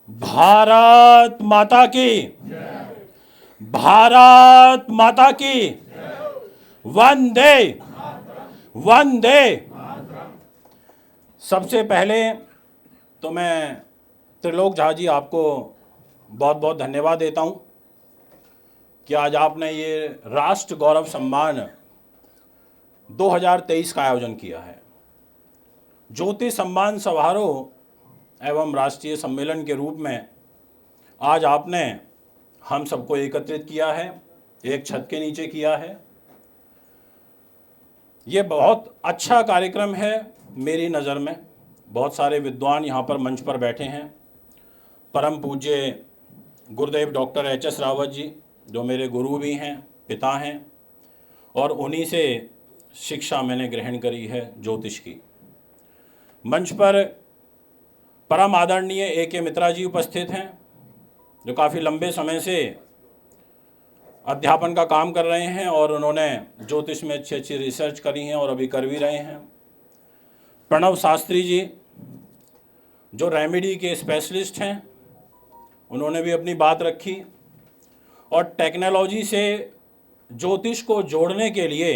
भारत माता की, भारत माता की, वंदे वंदे। सबसे पहले तो मैं त्रिलोक झा जी आपको बहुत बहुत धन्यवाद देता हूं कि आज आपने ये राष्ट्र गौरव सम्मान 2023 का आयोजन किया है। ज्योतिष सम्मान समारोह एवं राष्ट्रीय सम्मेलन के रूप में आज आपने हम सबको एकत्रित किया है, एक छत के नीचे किया है। ये बहुत अच्छा कार्यक्रम है मेरी नज़र में। बहुत सारे विद्वान यहाँ पर मंच पर बैठे हैं। परम पूज्य गुरुदेव डॉक्टर एच.एस. रावत जी जो मेरे गुरु भी हैं, पिता हैं, और उन्हीं से शिक्षा मैंने ग्रहण करी है ज्योतिष की। मंच पर परम आदरणीय ए.के. मित्रा जी उपस्थित हैं जो काफ़ी लंबे समय से अध्यापन का काम कर रहे हैं और उन्होंने ज्योतिष में अच्छी अच्छी रिसर्च करी हैं और अभी कर भी रहे हैं। प्रणव शास्त्री जी जो रेमेडी के स्पेशलिस्ट हैं, उन्होंने भी अपनी बात रखी। और टेक्नोलॉजी से ज्योतिष को जोड़ने के लिए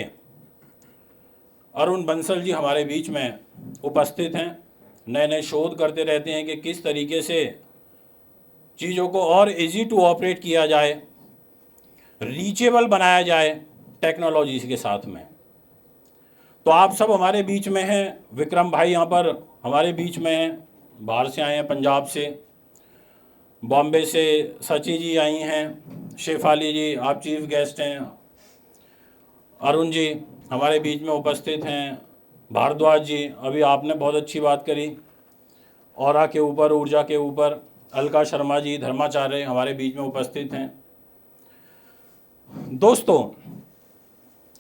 अरुण बंसल जी हमारे बीच में उपस्थित हैं। नए नए शोध करते रहते हैं कि किस तरीके से चीज़ों को और इजी टू ऑपरेट किया जाए, रीचेबल बनाया जाए टेक्नोलॉजी के साथ में। तो आप सब हमारे बीच में हैं। विक्रम भाई यहाँ पर हमारे बीच में हैं, बाहर से आए हैं, पंजाब से, बॉम्बे से सची जी आई हैं, शेफाली जी आप चीफ गेस्ट हैं, अरुण जी हमारे बीच में उपस्थित हैं, भारद्वाज जी अभी आपने बहुत अच्छी बात करी ऑरा के ऊपर, ऊर्जा के ऊपर, अलका शर्मा जी धर्माचार्य हमारे बीच में उपस्थित हैं। दोस्तों,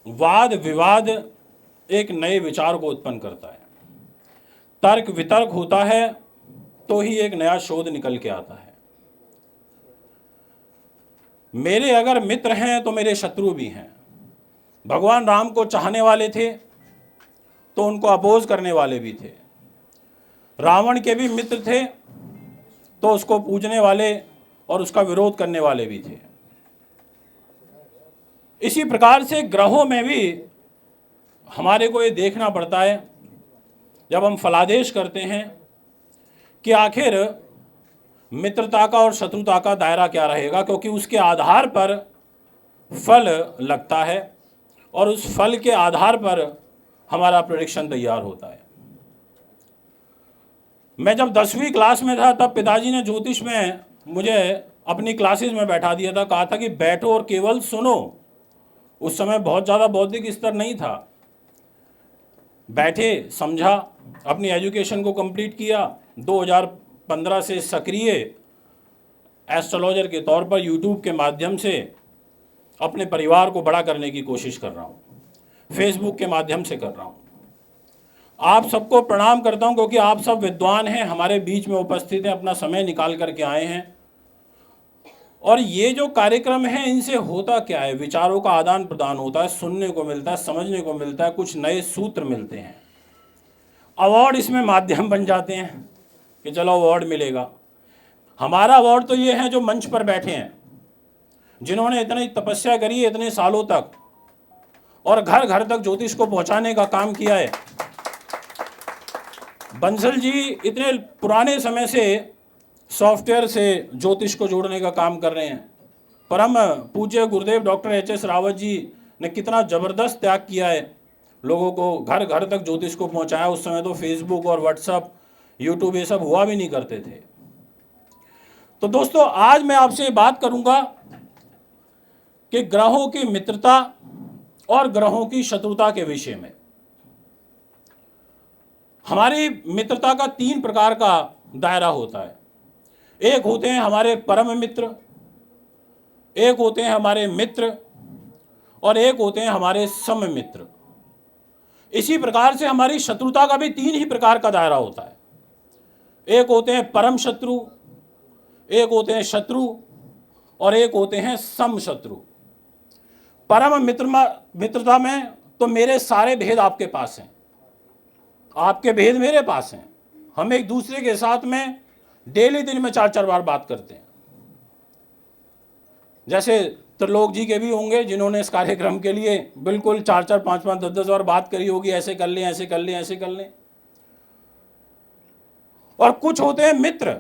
वाद विवाद एक नए विचार को उत्पन्न करता है। तर्क वितर्क होता है तो ही एक नया शोध निकल के आता है। मेरे अगर मित्र हैं तो मेरे शत्रु भी हैं। भगवान राम को चाहने वाले थे तो उनको अपोज करने वाले भी थे। रावण के भी मित्र थे तो उसको पूजने वाले और उसका विरोध करने वाले भी थे। इसी प्रकार से ग्रहों में भी हमारे को ये देखना पड़ता है जब हम फलादेश करते हैं कि आखिर मित्रता का और शत्रुता का दायरा क्या रहेगा, क्योंकि उसके आधार पर फल लगता है और उस फल के आधार पर हमारा प्रेडिक्शन तैयार होता है। मैं जब 10वीं क्लास में था तब पिताजी ने ज्योतिष में मुझे अपनी क्लासेस में बैठा दिया था, कहा था कि बैठो और केवल सुनो। उस समय बहुत ज़्यादा बौद्धिक स्तर नहीं था। बैठे, समझा, अपनी एजुकेशन को कंप्लीट किया। 2015 से सक्रिय एस्ट्रोलॉजर के तौर पर यूट्यूब के माध्यम से अपने परिवार को बड़ा करने की कोशिश कर रहा हूँ, फेसबुक के माध्यम से कर रहा हूँ। आप सबको प्रणाम करता हूँ क्योंकि आप सब विद्वान हैं, हमारे बीच में उपस्थित हैं, अपना समय निकाल करके आए हैं। और ये जो कार्यक्रम है इनसे होता क्या है, विचारों का आदान प्रदान होता है, सुनने को मिलता है, समझने को मिलता है, कुछ नए सूत्र मिलते हैं। अवार्ड इसमें माध्यम बन जाते हैं कि चलो अवार्ड मिलेगा। हमारा अवार्ड तो ये है जो मंच पर बैठे हैं, जिन्होंने इतनी तपस्या करी है इतने सालों तक और घर घर तक ज्योतिष को पहुंचाने का काम किया है। बंसल जी इतने पुराने समय से सॉफ्टवेयर से ज्योतिष को जोड़ने का काम कर रहे हैं। परम पूज्य गुरुदेव डॉक्टर एच.एस. रावत जी ने कितना ज़बरदस्त त्याग किया है, लोगों को घर घर तक ज्योतिष को पहुंचाया। उस समय तो फेसबुक और व्हाट्सएप, यूट्यूब ये सब हुआ भी नहीं करते थे। तो दोस्तों, आज मैं आपसे बात करूंगा कि ग्रहों की मित्रता और ग्रहों की शत्रुता के विषय में। हमारी मित्रता का 3 प्रकार का दायरा होता है। एक होते हैं हमारे परम मित्र, एक होते हैं हमारे मित्र, और एक होते हैं हमारे सम मित्र। इसी प्रकार से हमारी शत्रुता का भी 3 ही प्रकार का दायरा होता है। एक होते हैं परम शत्रु, एक होते हैं शत्रु, और एक होते हैं सम शत्रु। परम मित्रता में तो मेरे सारे भेद आपके पास हैं, आपके भेद मेरे पास हैं। हम एक दूसरे के साथ में डेली दिन में 4-4 बार बात करते हैं। जैसे त्रिलोक जी के भी होंगे जिन्होंने इस कार्यक्रम के लिए बिल्कुल 4-4, 5-5, 10-10 बार बात करी होगी, ऐसे कर लें, ऐसे कर लें, ऐसे कर लें। और कुछ होते हैं मित्र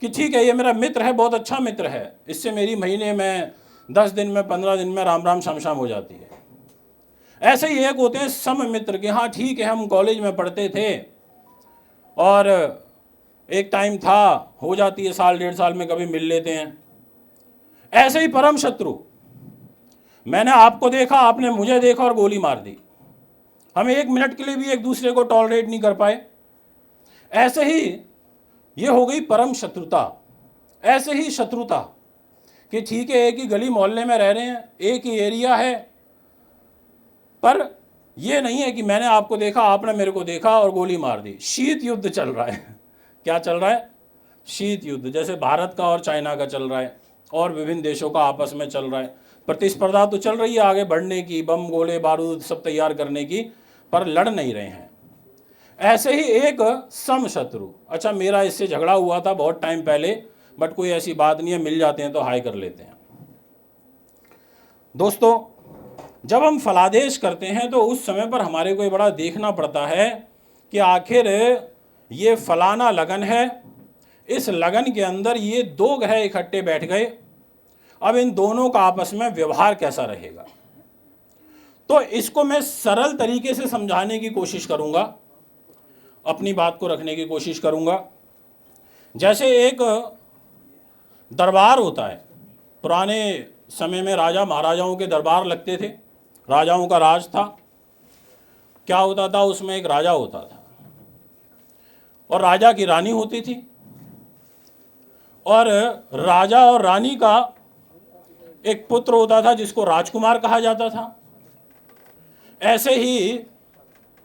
कि ठीक है ये मेरा मित्र है, बहुत अच्छा मित्र है, इससे मेरी महीने में 10 दिन में 15 दिन में राम राम शाम शाम हो जाती है। ऐसे ही एक होते हैं सम मित्र कि हाँ ठीक है हम कॉलेज में पढ़ते थे और एक टाइम था, हो जाती है साल 1.5 साल में कभी मिल लेते हैं। ऐसे ही परम शत्रु, मैंने आपको देखा, आपने मुझे देखा और गोली मार दी, हम 1 मिनट के लिए भी एक दूसरे को टॉलरेट नहीं कर पाए। ऐसे ही ये हो गई परम शत्रुता। ऐसे ही शत्रुता कि ठीक है एक ही गली मोहल्ले में रह रहे हैं, एक ही एरिया है, पर ये नहीं है कि मैंने आपको देखा, आपने मेरे को देखा और गोली मार दी। शीत युद्ध चल रहा है। क्या चल रहा है? शीत युद्ध। जैसे भारत का और चाइना का चल रहा है और विभिन्न देशों का आपस में चल रहा है। प्रतिस्पर्धा तो चल रही है आगे बढ़ने की, बम गोले बारूद सब तैयार करने की, पर लड़ नहीं रहे हैं। ऐसे ही एक सम शत्रु, अच्छा मेरा इससे झगड़ा हुआ था बहुत टाइम पहले, बट कोई ऐसी बात नहीं है, मिल जाते हैं तो हाय कर लेते हैं। दोस्तों, जब हम फलादेश करते हैं तो उस समय पर हमारे को ये बड़ा देखना पड़ता है कि आखिर ये फलाना लगन है, इस लगन के अंदर ये 2 ग्रह इकट्ठे बैठ गए, अब इन दोनों का आपस में व्यवहार कैसा रहेगा। तो इसको मैं सरल तरीके से समझाने की कोशिश करूंगा, अपनी बात को रखने की कोशिश करूंगा। जैसे एक दरबार होता है, पुराने समय में राजा महाराजाओं के दरबार लगते थे, राजाओं का राज था। क्या होता था, उसमें एक राजा होता था और राजा की रानी होती थी, और राजा और रानी का एक पुत्र होता था जिसको राजकुमार कहा जाता था। ऐसे ही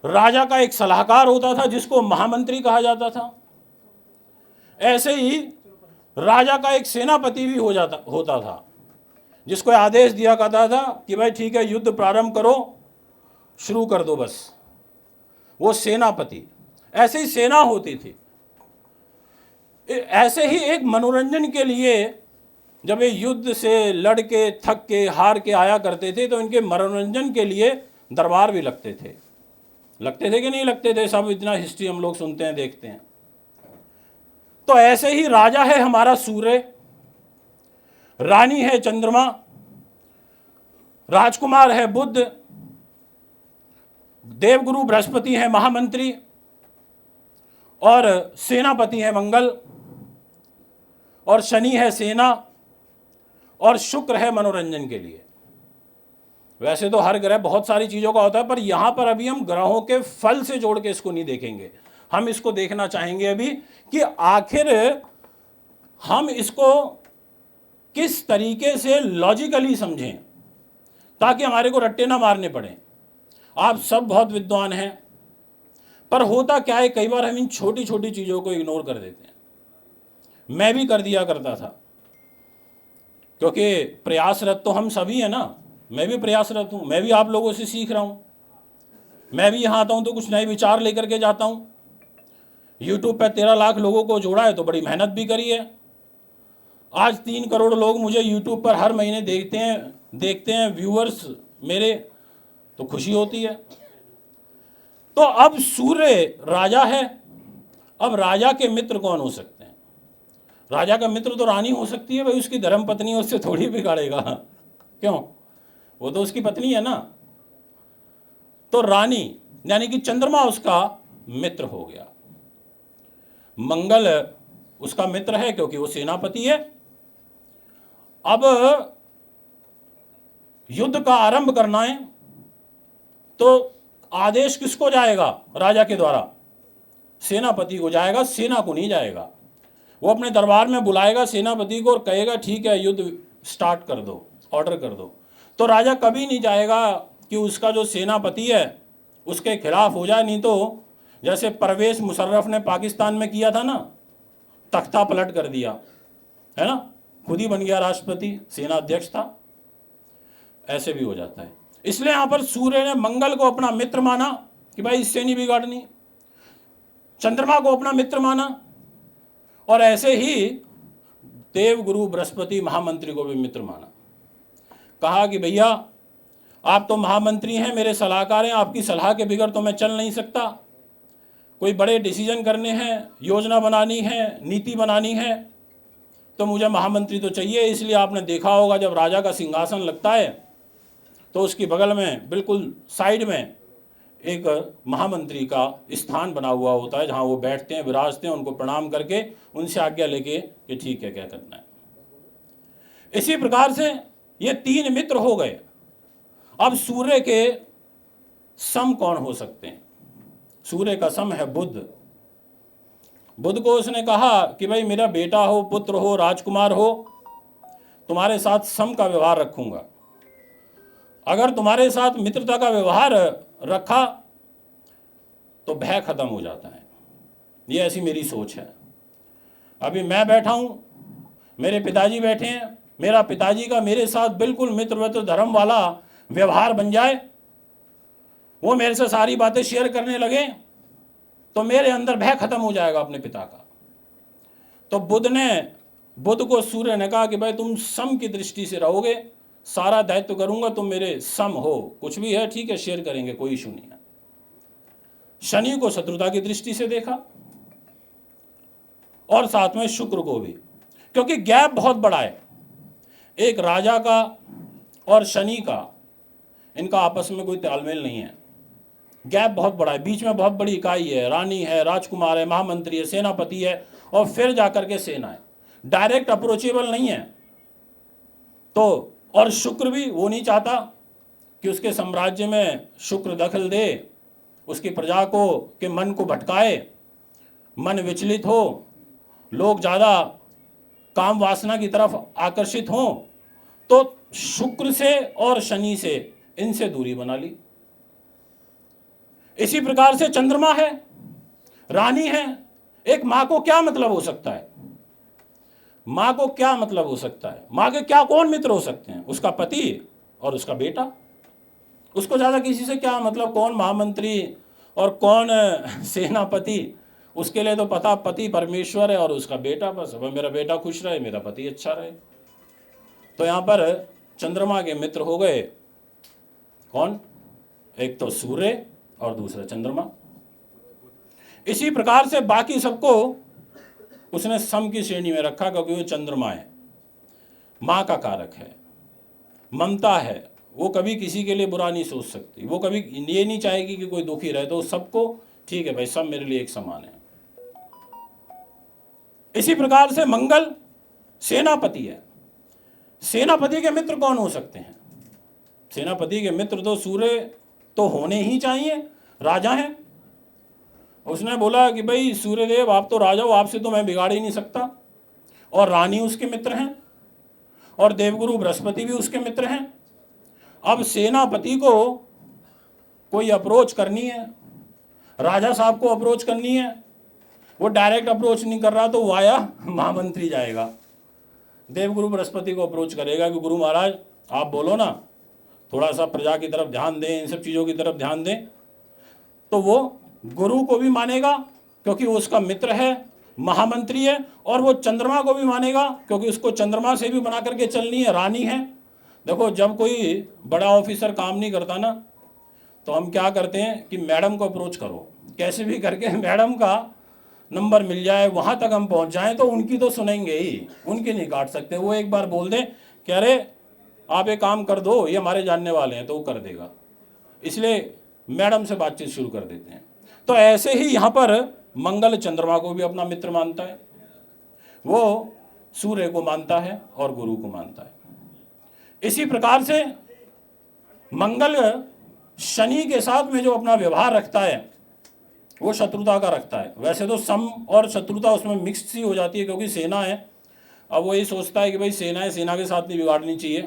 राजा का एक सलाहकार होता था जिसको महामंत्री कहा जाता था। ऐसे ही राजा का एक सेनापति भी होता था जिसको आदेश दिया करता था कि भाई ठीक है युद्ध प्रारंभ करो, शुरू कर दो बस, वो सेनापति। ऐसे ही सेना होती थी। ऐसे ही एक मनोरंजन के लिए जब ये युद्ध से लड़ के थक के हार के आया करते थे तो इनके मनोरंजन के लिए दरबार भी लगते थे कि नहीं लगते थे? सब इतना हिस्ट्री हम लोग सुनते हैं, देखते हैं। तो ऐसे ही राजा है हमारा सूर्य, रानी है चंद्रमा, राजकुमार है बुध, देवगुरु बृहस्पति है महामंत्री, और सेनापति है मंगल, और शनि है सेना, और शुक्र है मनोरंजन के लिए। वैसे तो हर ग्रह बहुत सारी चीज़ों का होता है, पर यहाँ पर अभी हम ग्रहों के फल से जोड़ के इसको नहीं देखेंगे। हम इसको देखना चाहेंगे अभी कि आखिर हम इसको किस तरीके से लॉजिकली समझें ताकि हमारे को रट्टे ना मारने पड़े। आप सब बहुत विद्वान हैं, पर होता क्या है कई बार हम इन छोटी छोटी चीज़ों को इग्नोर कर देते हैं। मैं भी कर दिया करता था, क्योंकि प्रयासरत तो हम सभी हैं ना। मैं भी प्रयासरत हूँ, मैं भी आप लोगों से सीख रहा हूँ। मैं भी यहाँ आता हूँ तो कुछ नए विचार लेकर के जाता हूँ। यूट्यूब पे 13 लाख लोगों को जोड़ा है तो बड़ी मेहनत भी करी है। आज 3 करोड़ लोग मुझे यूट्यूब पर हर महीने देखते हैं व्यूअर्स मेरे, तो खुशी होती है। तो अब सूर्य राजा है, अब राजा के मित्र कौन हो सकते हैं? राजा का मित्र तो रानी हो सकती है, भाई उसकी धर्म पत्नी उससे थोड़ी बिगाड़ेगा, क्यों? वो तो उसकी पत्नी है ना। तो रानी यानी कि चंद्रमा उसका मित्र हो गया, मंगल उसका मित्र है क्योंकि वो सेनापति है। अब युद्ध का आरंभ करना है तो आदेश किसको जाएगा? राजा के द्वारा सेनापति को जाएगा, सेना को नहीं जाएगा। वो अपने दरबार में बुलाएगा सेनापति को और कहेगा ठीक है युद्ध स्टार्ट कर दो, ऑर्डर कर दो। तो राजा कभी नहीं जाएगा कि उसका जो सेनापति है उसके खिलाफ हो जाए। नहीं तो जैसे परवेज मुशर्रफ ने पाकिस्तान में किया था ना, तख्ता पलट कर दिया है ना, खुद ही बन गया राष्ट्रपति, सेना अध्यक्ष था। ऐसे भी हो जाता है। इसलिए यहां पर सूर्य ने मंगल को अपना मित्र माना कि भाई इससे नहीं बिगाड़नी, चंद्रमा को अपना मित्र माना, और ऐसे ही देवगुरु बृहस्पति महामंत्री को भी मित्र माना। कहा कि भैया आप तो महामंत्री हैं, मेरे सलाहकार हैं, आपकी सलाह के बगैर तो मैं चल नहीं सकता। कोई बड़े डिसीजन करने हैं, योजना बनानी है, नीति बनानी है, तो मुझे महामंत्री तो चाहिए। इसलिए आपने देखा होगा जब राजा का सिंहासन लगता है तो उसकी बगल में बिल्कुल साइड में एक महामंत्री का स्थान बना हुआ होता है, जहाँ वो बैठते हैं, विराजते हैं, उनको प्रणाम करके उनसे आज्ञा लेके कि ठीक है क्या करना है। इसी प्रकार से ये 3 मित्र हो गए। अब सूर्य के सम कौन हो सकते हैं? सूर्य का सम है बुध। बुध को उसने कहा कि भाई मेरा बेटा हो, पुत्र हो, राजकुमार हो, तुम्हारे साथ सम का व्यवहार रखूंगा। अगर तुम्हारे साथ मित्रता का व्यवहार रखा तो भय खत्म हो जाता है। ये ऐसी मेरी सोच है। अभी मैं बैठा हूं, मेरे पिताजी बैठे हैं, मेरा पिताजी का मेरे साथ बिल्कुल मित्र धर्म वाला व्यवहार बन जाए, वो मेरे से सारी बातें शेयर करने लगे, तो मेरे अंदर भय खत्म हो जाएगा अपने पिता का। तो बुध को सूर्य ने कहा कि भाई तुम सम की दृष्टि से रहोगे, सारा दायित्व करूंगा, तुम मेरे सम हो, कुछ भी है ठीक है शेयर करेंगे, कोई इशू नहीं है। शनि को शत्रुता की दृष्टि से देखा और साथ में शुक्र को भी, क्योंकि गैप बहुत बड़ा है एक राजा का और शनि का, इनका आपस में कोई तालमेल नहीं है, गैप बहुत बड़ा है, बीच में बहुत बड़ी इकाई है, रानी है, राजकुमार है, महामंत्री है, सेनापति है और फिर जाकर के सेना है, डायरेक्ट अप्रोचेबल नहीं है। तो और शुक्र भी वो नहीं चाहता कि उसके साम्राज्य में शुक्र दखल दे, उसकी प्रजा को के मन को भटकाए, मन विचलित हो, लोग ज़्यादा काम वासना की तरफ आकर्षित हों। तो शुक्र से और शनि से इनसे दूरी बना ली। इसी प्रकार से चंद्रमा है, रानी है। एक माँ को क्या मतलब हो सकता है? माँ को क्या मतलब हो सकता है? माँ के क्या कौन मित्र हो सकते हैं? उसका पति और उसका बेटा। उसको ज़्यादा किसी से क्या मतलब, कौन महामंत्री और कौन सेनापति, उसके लिए तो पता पति परमेश्वर है और उसका बेटा, बस अब मेरा बेटा खुश रहे, मेरा पति अच्छा रहे। तो यहाँ पर चंद्रमा के मित्र हो गए कौन? एक तो सूर्य और दूसरा चंद्रमा। इसी प्रकार से बाकी सबको उसने सम की श्रेणी में रखा, क्योंकि वो चंद्रमा है, माँ का कारक है, ममता है, वो कभी किसी के लिए बुरा नहीं सोच सकती, वो कभी ये नहीं चाहेगी कि कोई दुखी रहे, तो सबको ठीक है भाई, सब मेरे लिए एक समान है। इसी प्रकार से मंगल सेनापति है। सेनापति के मित्र कौन हो सकते हैं? सेनापति के मित्र तो सूर्य तो होने ही चाहिए, राजा हैं। उसने बोला कि भाई सूर्यदेव आप तो राजा हो, आपसे तो मैं बिगाड़ ही नहीं सकता। और रानी उसके मित्र हैं और देवगुरु बृहस्पति भी उसके मित्र हैं। अब सेनापति को कोई अप्रोच करनी है, राजा साहब को अप्रोच करनी है, वो डायरेक्ट अप्रोच नहीं कर रहा तो वाया महामंत्री जाएगा, देवगुरु बृहस्पति को अप्रोच करेगा कि गुरु महाराज आप बोलो ना, थोड़ा सा प्रजा की तरफ ध्यान दें, इन सब चीज़ों की तरफ ध्यान दें। तो वो गुरु को भी मानेगा क्योंकि वो उसका मित्र है, महामंत्री है, और वो चंद्रमा को भी मानेगा क्योंकि उसको चंद्रमा से भी बना करके चलनी है, रानी है। देखो जब कोई बड़ा ऑफिसर काम नहीं करता ना, तो हम क्या करते हैं कि मैडम को अप्रोच करो, कैसे भी करके मैडम का नंबर मिल जाए, वहाँ तक हम पहुँच जाएं, तो उनकी तो सुनेंगे ही, उनकी नहीं काट सकते। वो एक बार बोल दें कि अरे आप एक काम कर दो, ये हमारे जानने वाले हैं, तो वो कर देगा, इसलिए मैडम से बातचीत शुरू कर देते हैं। तो ऐसे ही यहाँ पर मंगल चंद्रमा को भी अपना मित्र मानता है, वो सूर्य को मानता है और गुरु को मानता है। इसी प्रकार से मंगल शनि के साथ में जो अपना व्यवहार रखता है वो शत्रुता का रखता है। वैसे तो सम और शत्रुता उसमें मिक्स सी हो जाती है क्योंकि सेना है। अब वो ये सोचता है कि भाई सेना है, सेना के साथ नहीं बिगाड़नी चाहिए,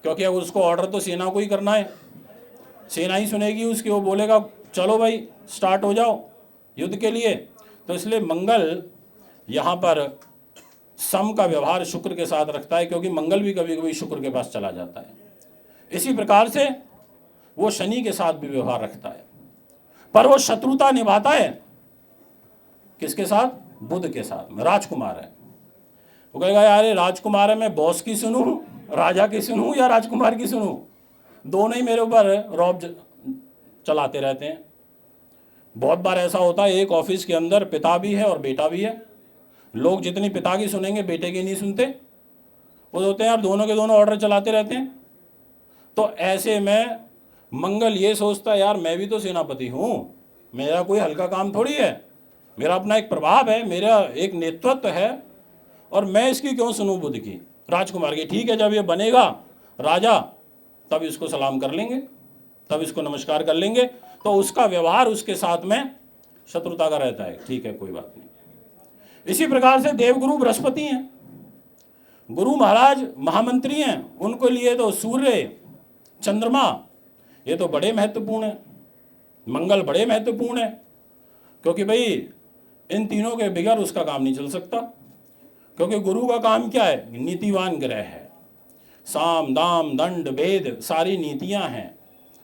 क्योंकि अब उसको ऑर्डर तो सेना को ही करना है, सेना ही सुनेगी उसकी, वो बोलेगा चलो भाई स्टार्ट हो जाओ युद्ध के लिए। तो इसलिए मंगल यहाँ पर सम का व्यवहार शुक्र के साथ रखता है, क्योंकि मंगल भी कभी कभी शुक्र के पास चला जाता है। इसी प्रकार से वो शनि के साथ भी व्यवहार रखता है, पर वो शत्रुता निभाता है किसके साथ? बुध के साथ में, राजकुमार है। वो कहेगा यार ये राजकुमार है, मैं बॉस की सुनूं, राजा की सुनूं या राजकुमार की सुनूं? दोनों ही मेरे ऊपर रौब चलाते रहते हैं। बहुत बार ऐसा होता है, एक ऑफिस के अंदर पिता भी है और बेटा भी है। लोग जितनी पिता की सुनेंगे बेटे की नहीं सुनते। वो होते हैं यार दोनों के दोनों ऑर्डर चलाते रहते हैं। तो ऐसे में मंगल ये सोचता है यार मैं भी तो सेनापति हूँ, मेरा कोई हल्का काम थोड़ी है, मेरा अपना एक प्रभाव है, मेरा एक नेतृत्व है, और मैं इसकी क्यों सुनूं बुध की, राजकुमार की? ठीक है, जब ये बनेगा राजा तब इसको सलाम कर लेंगे, तब इसको नमस्कार कर लेंगे। तो उसका व्यवहार उसके साथ में शत्रुता का रहता है। ठीक है, कोई बात नहीं। इसी प्रकार से देवगुरु बृहस्पति हैं, गुरु महाराज महामंत्री हैं, उनके लिए तो सूर्य चंद्रमा ये तो बड़े महत्वपूर्ण है, मंगल बड़े महत्वपूर्ण है, क्योंकि भाई इन तीनों के बगैर उसका काम नहीं चल सकता। क्योंकि गुरु का काम क्या है? नीतिवान ग्रह है, साम दाम दंड भेद सारी नीतियां हैं,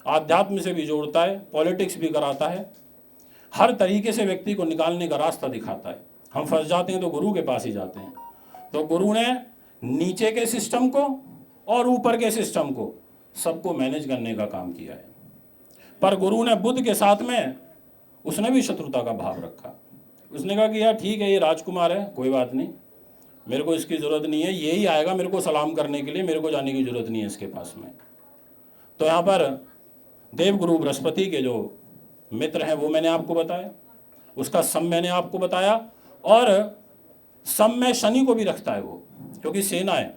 आध्यात्म से भी जोड़ता है, पॉलिटिक्स भी कराता है, हर तरीके से व्यक्ति को निकालने का रास्ता दिखाता है। हम फंस जाते हैं तो गुरु के पास ही जाते हैं। तो गुरु ने नीचे के सिस्टम को और ऊपर के सिस्टम को सबको मैनेज करने का काम किया है। पर गुरु ने बुध के साथ में उसने भी शत्रुता का भाव रखा। उसने कहा कि यार ठीक है ये राजकुमार है, कोई बात नहीं, मेरे को इसकी ज़रूरत नहीं है, यही आएगा मेरे को सलाम करने के लिए, मेरे को जाने की ज़रूरत नहीं है इसके पास में। तो यहाँ पर देवगुरु बृहस्पति के जो मित्र हैं वो मैंने आपको बताया, उसका सम मैंने आपको बताया, और सम में शनि को भी रखता है वो, क्योंकि सेना है।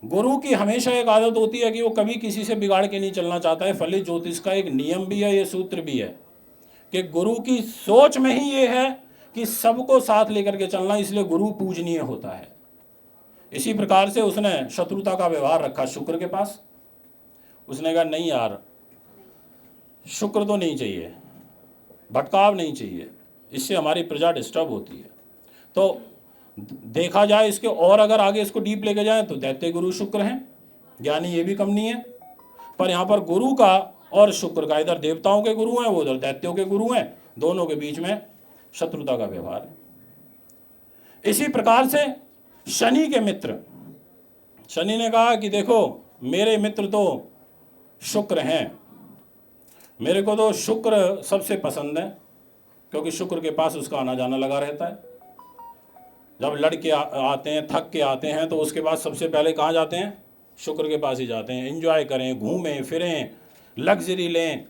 गुरु की हमेशा एक आदत होती है कि वो कभी किसी से बिगाड़ के नहीं चलना चाहता है। फलित ज्योतिष का एक नियम भी है, ये सूत्र भी है कि गुरु की सोच में ही ये है कि सबको साथ लेकर के चलना, इसलिए गुरु पूजनीय होता है। इसी प्रकार से उसने शत्रुता का व्यवहार रखा शुक्र के पास। उसने कहा नहीं यार, शुक्र तो नहीं चाहिए, भटकाव नहीं चाहिए, इससे हमारी प्रजा डिस्टर्ब होती है। तो देखा जाए इसके और अगर आगे इसको डीप लेके जाए तो दैत्य गुरु शुक्र हैं, ज्ञानी ये भी कम नहीं है। पर यहाँ पर गुरु का और शुक्र का, इधर देवताओं के गुरु हैं वो उधर दैत्यों के गुरु हैं, दोनों के बीच में शत्रुता का व्यवहार है। इसी प्रकार से शनि के मित्र, शनि ने कहा कि देखो मेरे मित्र तो शुक्र हैं, मेरे को तो शुक्र सबसे पसंद है, क्योंकि शुक्र के पास उसका आना जाना लगा रहता है। जब लड़के आते हैं, थक के आते हैं, तो उसके बाद सबसे पहले कहाँ जाते हैं? शुक्र के पास ही जाते हैं। एंजॉय करें, घूमें फिरें, लग्जरी लें,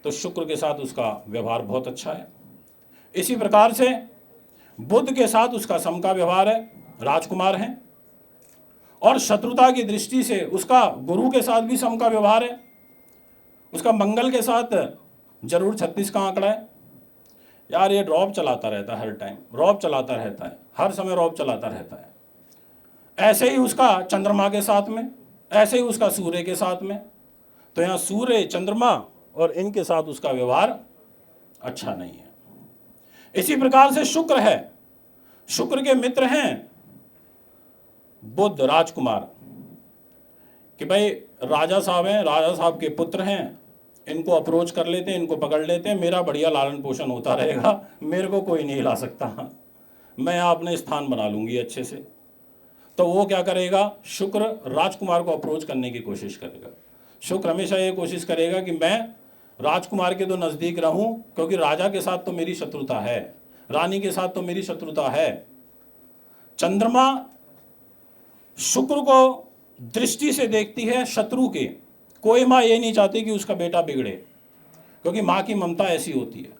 तो शुक्र के साथ उसका व्यवहार बहुत अच्छा है। इसी प्रकार से बुध के साथ उसका सम का व्यवहार है, राजकुमार हैं, और शत्रुता की दृष्टि से उसका गुरु के साथ भी सम का व्यवहार है। उसका मंगल के साथ जरूर 36 का आंकड़ा है। यार ये रौब चलाता रहता है, हर टाइम रौब चलाता रहता है, हर समय रौब चलाता रहता है। ऐसे ही उसका चंद्रमा के साथ में, ऐसे ही उसका सूर्य के साथ में। तो यहाँ सूर्य, चंद्रमा और इनके साथ उसका व्यवहार अच्छा नहीं है। इसी प्रकार से शुक्र है, शुक्र के मित्र हैं बुध, राजकुमार, कि भाई राजा साहब हैं, राजा साहब के पुत्र हैं, इनको अप्रोच कर लेते हैं, इनको पकड़ लेते हैं, मेरा बढ़िया लालन पोषण होता रहेगा, मेरे को कोई नहीं हिला सकता, मैं अपने स्थान बना लूंगी अच्छे से। तो वो क्या करेगा? शुक्र राजकुमार को अप्रोच करने की कोशिश करेगा। शुक्र हमेशा ये कोशिश करेगा कि मैं राजकुमार के तो नज़दीक रहूं, क्योंकि राजा के साथ तो मेरी शत्रुता है, रानी के साथ तो मेरी शत्रुता है। चंद्रमा शुक्र को दृष्टि से देखती है शत्रु के। कोई माँ ये नहीं चाहती कि उसका बेटा बिगड़े, क्योंकि माँ की ममता ऐसी होती है।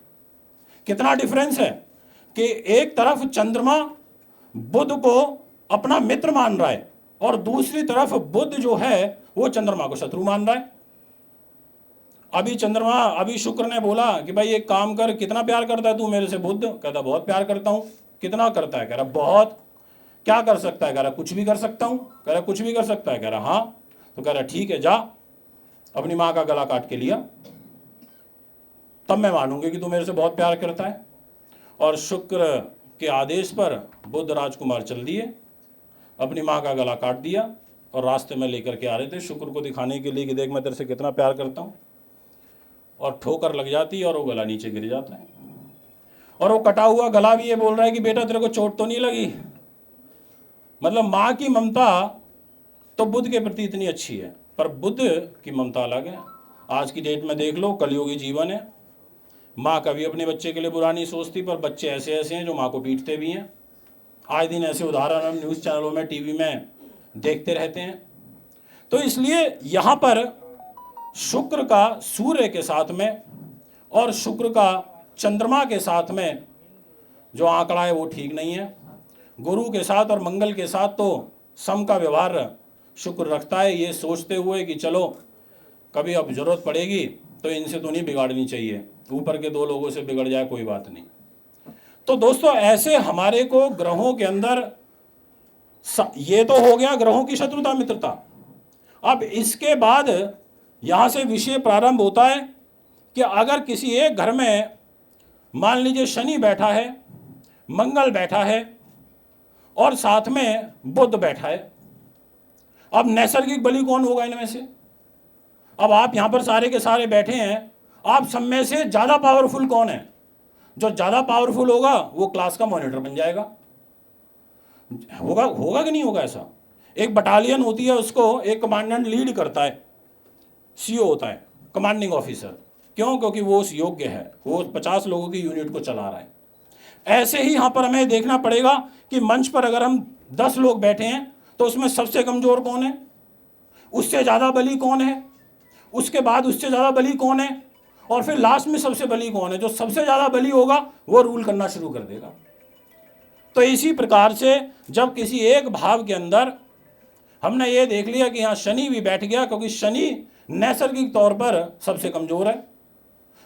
कितना डिफरेंस है कि एक तरफ चंद्रमा बुध को अपना मित्र मान रहा है, और दूसरी तरफ बुध जो है वो चंद्रमा को शत्रु मान रहा है। अभी शुक्र ने बोला कि भाई एक काम कर, कितना प्यार करता है तू मेरे से? बुध कहता बहुत प्यार करता हूं। कितना करता है? कह रहा बहुत। क्या कर सकता है? कह रहा कुछ भी कर सकता हूं। कह रहा कुछ भी कर सकता है? कह रहा हाँ। तो कह रहा ठीक है, जा अपनी माँ का गला काट के लिया, तब मैं मानूंगी कि तू मेरे से बहुत प्यार करता है। और शुक्र के आदेश पर बुध राजकुमार चल दिए, अपनी माँ का गला काट दिया, और रास्ते में लेकर के आ रहे थे शुक्र को दिखाने के लिए कि देख मैं तेरे से कितना प्यार करता हूँ। और ठोकर लग जाती है और वो गला नीचे गिर जाता है। और वो कटा हुआ गला भी ये बोल रहा है कि बेटा तेरे को चोट तो नहीं लगी। मतलब माँ की ममता तो बुद्ध के प्रति इतनी अच्छी है, पर बुद्ध की ममता अलग है। आज की डेट में देख लो, कलयुगी जीवन है। माँ कभी अपने बच्चे के लिए बुरा नहीं सोचती, पर बच्चे ऐसे ऐसे हैं जो माँ को पीटते भी हैं। आए दिन ऐसे उदाहरण हम न्यूज़ चैनलों में, टीवी में देखते रहते हैं। तो इसलिए यहाँ पर शुक्र का सूर्य के साथ में और शुक्र का चंद्रमा के साथ में जो आंकड़ा है वो ठीक नहीं है। गुरु के साथ और मंगल के साथ तो सम का व्यवहार शुक्र रखता है, ये सोचते हुए कि चलो कभी अब जरूरत पड़ेगी तो इनसे तो नहीं बिगाड़नी चाहिए, ऊपर के 2 लोगों से बिगड़ जाए कोई बात नहीं। तो दोस्तों ऐसे हमारे को ग्रहों के अंदर, ये तो हो गया ग्रहों की शत्रुता मित्रता। अब इसके बाद यहाँ से विषय प्रारंभ होता है कि अगर किसी एक घर में मान लीजिए शनि बैठा है, मंगल बैठा है और साथ में बुध बैठा है, अब नैसर्गिक बलि कौन होगा इनमें से? अब आप यहाँ पर सारे के सारे बैठे हैं, आप सब में से ज़्यादा पावरफुल कौन है? जो ज़्यादा पावरफुल होगा वो क्लास का मॉनिटर बन जाएगा। होगा कि नहीं होगा ऐसा? एक बटालियन होती है, उसको एक कमांडेंट लीड करता है, सीओ होता है, कमांडिंग ऑफिसर। क्यों? क्योंकि वो उस योग्य है, वो 50 लोगों की यूनिट को चला रहा है। ऐसे ही यहाँ पर हमें देखना पड़ेगा कि मंच पर अगर हम 10 लोग बैठे हैं तो उसमें सबसे कमज़ोर कौन है, उससे ज़्यादा बली कौन है, उसके बाद उससे ज़्यादा बली कौन है, और फिर लास्ट में सबसे बली कौन है। जो सबसे ज़्यादा बली होगा वो रूल करना शुरू कर देगा। तो इसी प्रकार से जब किसी एक भाव के अंदर हमने ये देख लिया कि यहाँ शनि भी बैठ गया, क्योंकि शनि नैसर्गिक तौर पर सबसे कमज़ोर है,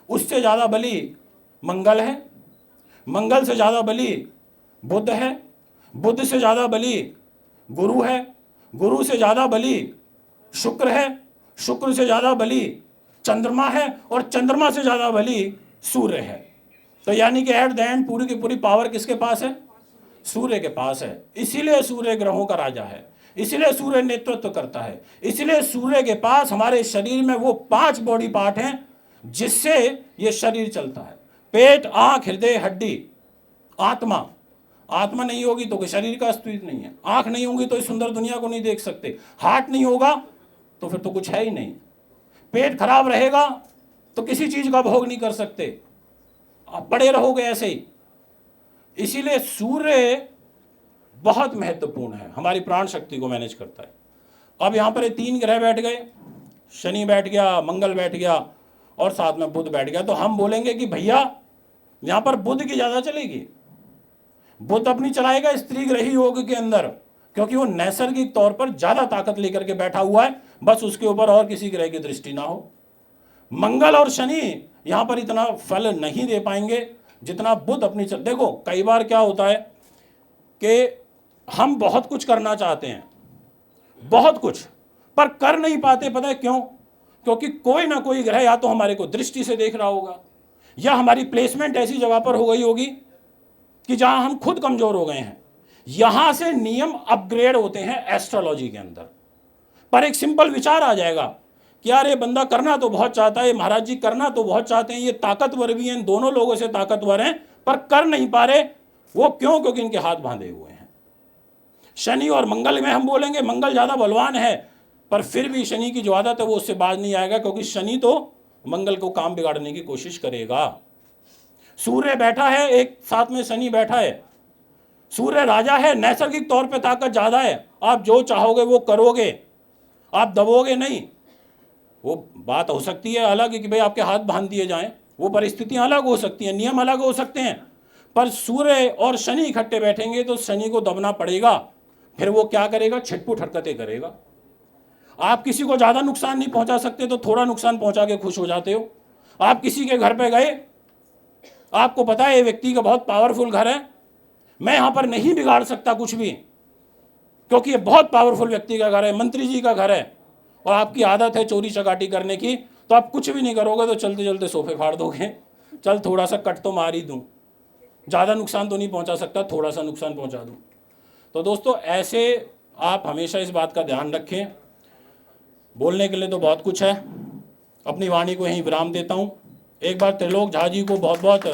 उससे ज़्यादा बली मंगल है, मंगल से ज़्यादा बली बुध है, बुध से ज़्यादा बली गुरु है, गुरु से ज़्यादा बली शुक्र है, शुक्र से ज़्यादा बली चंद्रमा है, और चंद्रमा से ज़्यादा बली सूर्य है। तो यानी कि एट द एंड पूरी की पूरी पावर किसके पास है? सूर्य के पास है। इसीलिए सूर्य ग्रहों का राजा है, इसीलिए सूर्य नेतृत्व करता है, इसीलिए सूर्य के पास हमारे शरीर में वो 5 बॉडी पार्ट हैं जिससे ये शरीर चलता है। पेट, आँख, हृदय, हड्डी, आत्मा। आत्मा नहीं होगी तो शरीर का अस्तित्व नहीं है। आँख नहीं होगी तो इस सुंदर दुनिया को नहीं देख सकते। हार्ट नहीं होगा तो फिर तो कुछ है ही नहीं। पेट खराब रहेगा तो किसी चीज़ का भोग नहीं कर सकते, आप पड़े रहोगे ऐसे ही। इसीलिए सूर्य बहुत महत्वपूर्ण है, हमारी प्राण शक्ति को मैनेज करता है। अब यहाँ पर ये 3 ग्रह बैठ गए, शनि बैठ गया, मंगल बैठ गया और साथ में बुध बैठ गया। तो हम बोलेंगे कि भैया यहाँ पर बुध की ज़्यादा चलेगी। बुध अपनी चलाएगा स्त्री ग्रही योग के अंदर, क्योंकि वो नैसर्गिक तौर पर ज़्यादा ताकत लेकर के बैठा हुआ है, बस उसके ऊपर और किसी ग्रह की दृष्टि ना हो। मंगल और शनि यहाँ पर इतना फल नहीं दे पाएंगे जितना बुध अपनी देखो कई बार क्या होता है कि हम बहुत कुछ करना चाहते हैं, बहुत कुछ, पर कर नहीं पाते। पता है क्यों? क्योंकि कोई ना कोई ग्रह या तो हमारे को दृष्टि से देख रहा होगा, या हमारी प्लेसमेंट ऐसी जगह पर हो गई होगी कि जहां हम खुद कमजोर हो गए हैं। यहां से नियम अपग्रेड होते हैं एस्ट्रोलॉजी के अंदर। पर एक सिंपल विचार आ जाएगा कि यार ये बंदा करना तो बहुत चाहता है, महाराज जी करना तो बहुत चाहते हैं, ये ताकतवर भी हैं, इन दोनों लोगों से ताकतवर हैं, पर कर नहीं पा रहे। वो क्यों? क्योंकि इनके हाथ बांधे हुए हैं। शनि और मंगल में हम बोलेंगे मंगल ज़्यादा बलवान है, पर फिर भी शनि की जो आदत है वो उससे बाज नहीं आएगा, क्योंकि शनि तो मंगल को काम बिगाड़ने की कोशिश करेगा। सूर्य बैठा है, एक साथ में शनि बैठा है। सूर्य राजा है, नैसर्गिक तौर पे ताकत ज़्यादा है, आप जो चाहोगे वो करोगे, आप दबोगे नहीं। वो बात हो सकती है अलग कि भाई आपके हाथ बांध दिए जाएं, वो परिस्थितियां अलग हो सकती हैं, नियम अलग हो सकते हैं, पर सूर्य और शनि इकट्ठे बैठेंगे तो शनि को दबना पड़ेगा। फिर वो क्या करेगा? छिटपुट हरकतें करेगा। आप किसी को ज़्यादा नुकसान नहीं पहुंचा सकते तो थोड़ा नुकसान पहुंचा के खुश हो जाते हो। आप किसी के घर पे गए, आपको पता है ये व्यक्ति का बहुत पावरफुल घर है, मैं यहाँ पर नहीं बिगाड़ सकता कुछ भी, क्योंकि ये बहुत पावरफुल व्यक्ति का घर है, मंत्री जी का घर है, और आपकी आदत है चोरी चकाटी करने की, तो आप कुछ भी नहीं करोगे तो चलते चलते सोफे फाड़ दोगे। चल थोड़ा सा कट तो मार ही दूँ, ज़्यादा नुकसान तो नहीं पहुँचा सकता, थोड़ा सा नुकसान पहुँचा दूँ। तो दोस्तों ऐसे आप हमेशा इस बात का ध्यान रखें। बोलने के लिए तो बहुत कुछ है, अपनी वाणी को यहीं विराम देता हूँ। एक बार त्रिलोक झा जी को बहुत बहुत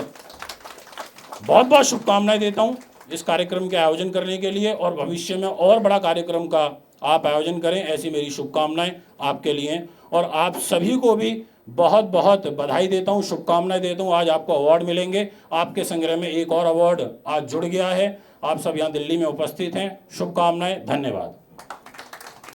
बहुत बहुत शुभकामनाएं देता हूं इस कार्यक्रम के आयोजन करने के लिए, और भविष्य में और बड़ा कार्यक्रम का आप आयोजन करें, ऐसी मेरी शुभकामनाएं आपके लिए। और आप सभी को भी बहुत बहुत बधाई देता हूं, शुभकामनाएं देता हूं। आज आपको अवार्ड मिलेंगे, आपके संग्रह में एक और अवार्ड आज जुड़ गया है। आप सब यहाँ दिल्ली में उपस्थित हैं। शुभकामनाएं, धन्यवाद।